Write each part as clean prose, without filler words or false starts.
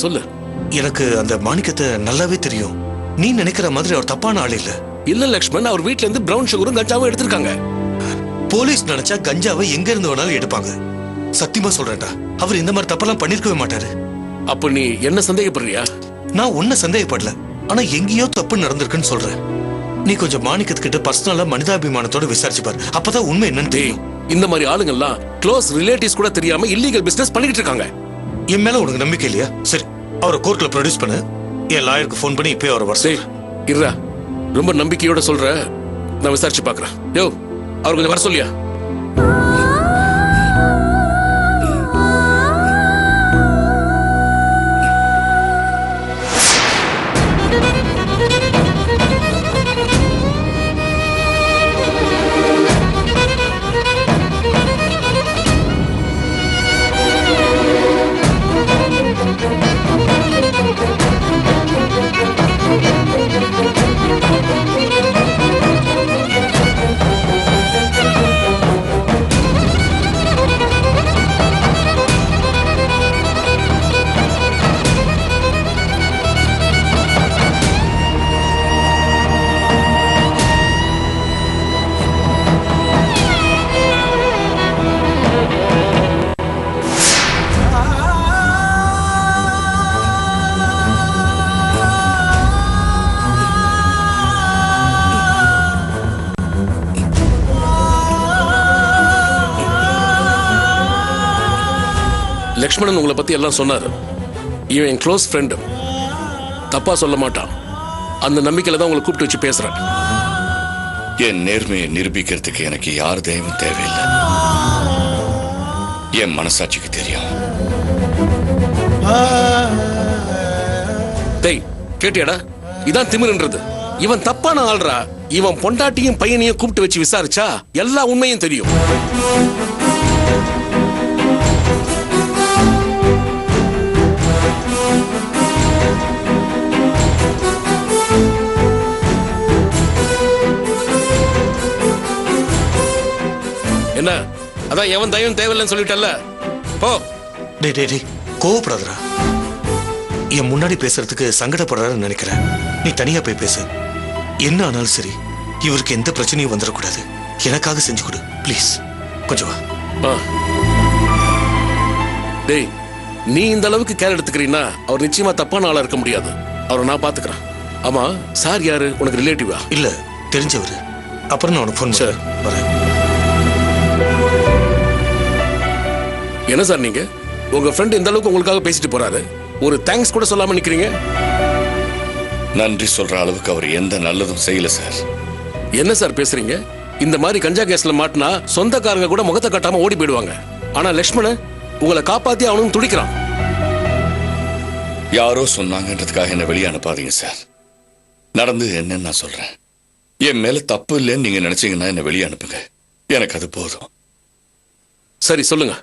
சொல்லு. எனக்கு அந்த மாணிக்கத்தை நல்லாவே தெரியும். நீ நினைக்கிற மாதிரி அவர் தப்பான ஆள் இல்ல. இல்ல லக்ஷ்மண், அவர் வீட்ல இருந்து பிரவுன் சுகரும் கஞ்சாவும் எடுத்திருக்காங்க. போலீஸ் நினைச்சா கஞ்சாவை எங்க இருந்து வேணாலும் எடுப்பாங்க. சத்தியமா சொல்றேன்டா, அவர் இந்த மாதிரி தப்பெல்லாம் பண்ணிருக்கவே மாட்டாரு. அப்ப நீ என்ன சந்தேகப்படுறியா? நான் ஒன்னும் சந்தேகப்படல, ஆனா எங்கேயோ தப்பு நடந்திருக்குன்னு சொல்றேன். நீ கொஞ்சம் மாணிக்கத்துக்கிட்ட பர்சனலா மனிதாபிமானத்தோட விசாரிச்சு பாரு, அப்பதான் உண்மை என்னன்னு தெரியும். இந்த மாதிரி ஆளுங்கெல்லாம் க்ளோஸ் ரிலேட்டிவ்ஸ் கூட தெரியாம இல்லீகல் பிசினஸ் பண்ணிட்டு இருக்காங்க. என் மேல உனக்கு நம்பிக்கை இல்லையா? சரி, அவரை கோர்ட்ல ப்ரொடியூஸ் பண்ணு. என் லாயருக்கு ஃபோன் பண்ணி இப்பயே அவரை வர. இருடா, ரொம்ப நம்பிக்கையோட சொல்ற, நான் விசாரிச்சு பாக்குறேன். யோ, அவர் கொஞ்சம் வர சொல்லியா? லக்ஷ்மணன் உங்களை பத்தி எல்லாம் சொன்னாரு. இவன் என் க்ளோஸ் ஃப்ரெண்டு, தப்பா சொல்ல மாட்டான். அந்த நம்பிக்கையில தான் உங்களை கூப்பிட்டு வச்சு பேசுறேன். என் நேர்மையை நிரூபிக்கிறதுக்கு எனக்கு யார் தெய்வம் தேவையில்லை. என் மனசாட்சிக்கு தெரியும். டேய், கேட்டியாடா? இதான் திமிருன்றது. இவன் தப்பான ஆள்றா. இவன் பொண்டாட்டியும் பையனையும் கூப்பிட்டு வச்சு விசாரிச்சா எல்லா உண்மையும் தெரியும். என்ன, அதான் எவன் தயவும் தேவையில்லைன்னு சொல்லிட்டல்ல, போ. டேய், கோவப்படாதடா. என் முன்னாடி பேசுறதுக்கு சங்கடப்படுறாருன்னு நினைக்கிறேன். நீ தனியா போய் பேசு. என்ன ஆனாலும் சரி, இவருக்கு எந்த பிரச்சனையும் வந்துடக்கூடாது. எனக்காக செஞ்சு கொடு ப்ளீஸ். கொஞ்சம் வா. டேய், நீ இந்த அளவுக்கு கேர் எடுத்துக்கிறீன்னா அவர் நிச்சயமா தப்பான ஆளா இருக்க முடியாது. அவரை நான் பாத்துக்கிறேன். ஆமா, சார் யாரு? உனக்கு ரிலேட்டிவா? இல்ல, தெரிஞ்சவரு. அப்புறம் நான் உனக்கு ஃபோன் சார் வரேன். என்ன சார் நீங்க? உங்க ஃப்ரெண்ட் இந்த அளவுக்கு உங்களுக்காக பேசிட்டு போறாரு, ஒரு தேங்க்ஸ் கூட சொல்லாம நிக்கிறீங்க. நன்றி சொல்ற அளவுக்கு அவர் எந்த நல்லதும் செய்யல சார். என்ன சார் பேசுறீங்க? இந்த மாதிரி கஞ்சா கேஸ்ல மாட்டினா சொந்தக்காரங்க கூட முகத்தை காட்டாம ஓடி போயிடுவாங்க. ஆனா லக்ஷ்மணன் உங்களை காப்பாத்தி அவனும் துடிக்கிறான். யாரோ சொன்னாங்கன்றதுக்காக என்ன வெளியே அனுப்பாதீங்க சார். நடந்து என்னன்னு நான் சொல்றேன். என் மேல தப்பு இல்லைன்னு நீங்க நினைச்சீங்கன்னா என்ன வெளியே அனுப்புங்க. எனக்கு அது போதும். சரி, சொல்லுங்க.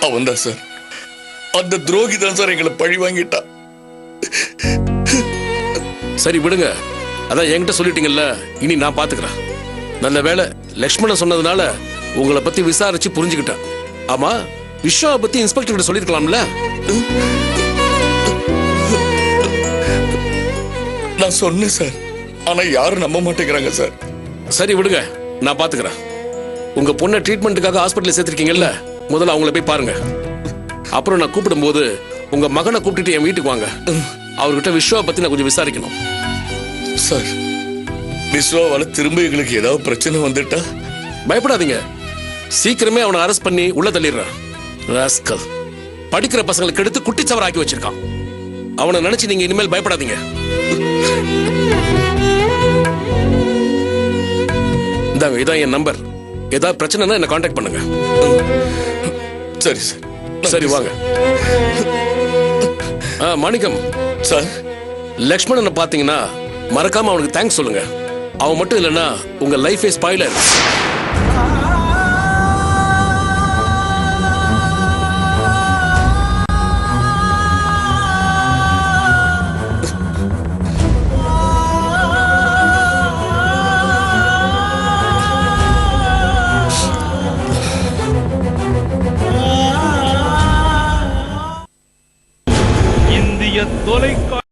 அவன் தான் சார், அந்த துரோகி தான் சார் எங்களை பழி வாங்கிட்டா. சரி விடுங்க, அதான் என்கிட்ட சொல்லிட்டீங்கல்ல, இனி நான் பாத்துக்கிறேன். நல்ல வேலை லக்ஷ்மணன் சொன்னதுனால உங்களை பத்தி விசாரிச்சு புரிஞ்சுக்கிட்டேன். ஆமா, விஸ்வாவை பத்தி இன்ஸ்பெக்டர் கிட்ட சொல்லிருக்கலாம்ல? நான் சொன்னேன் சார், ஆனா யாரும் நம்ப மாட்டேங்கிறாங்க சார். சரி விடுங்க, நான் பாத்துக்கிறேன். உங்க பொண்ணை ட்ரீட்மெண்ட்டுக்காக ஹாஸ்பிட்டல் சேர்த்திருக்கீங்கல்ல, முதல்ல அவங்கள போய் பாருங்க. அப்புறம் நான் கூப்பிடும் போது உங்க மகனை கூப்பிட்டுட்டு என் வீட்டுக்கு வாங்க. அவர்கிட்ட விஸ்வாவை பத்தி நான் கொஞ்சம் விசாரிக்கணும். சார், விஸ்வாவால திரும்ப எங்களுக்கு ஏதாவது பிரச்சனை வந்துட்டா? பயப்படாதீங்க, சீக்கிரமே அவனை அரெஸ்ட் பண்ணி உள்ள தள்ளிடுறேன். ராஸ்கல், படிக்கிற பசங்களுக்கு எடுத்து குட்டிச்சவர் ஆக்கி வச்சிருக்கான். அவனை நினைச்சு நீங்க இனிமேல் பயப்படாதீங்க. இந்தாங்க, இதான் என் நம்பர். ஏதாவது பிரச்சனைனா என்ன கான்டாக்ட் பண்ணுங்க. சரி சார். சரி வாங்க. மாணிக்கம் சார், லக்ஷ்மணனை பாத்தீங்கன்னா மறக்காம அவனுக்கு தேங்க்ஸ் சொல்லுங்க. அவன் மட்டும் இல்லைன்னா உங்க லைஃபே ஸ்பாயில் ஆயிடும். தொலைக்காட்சி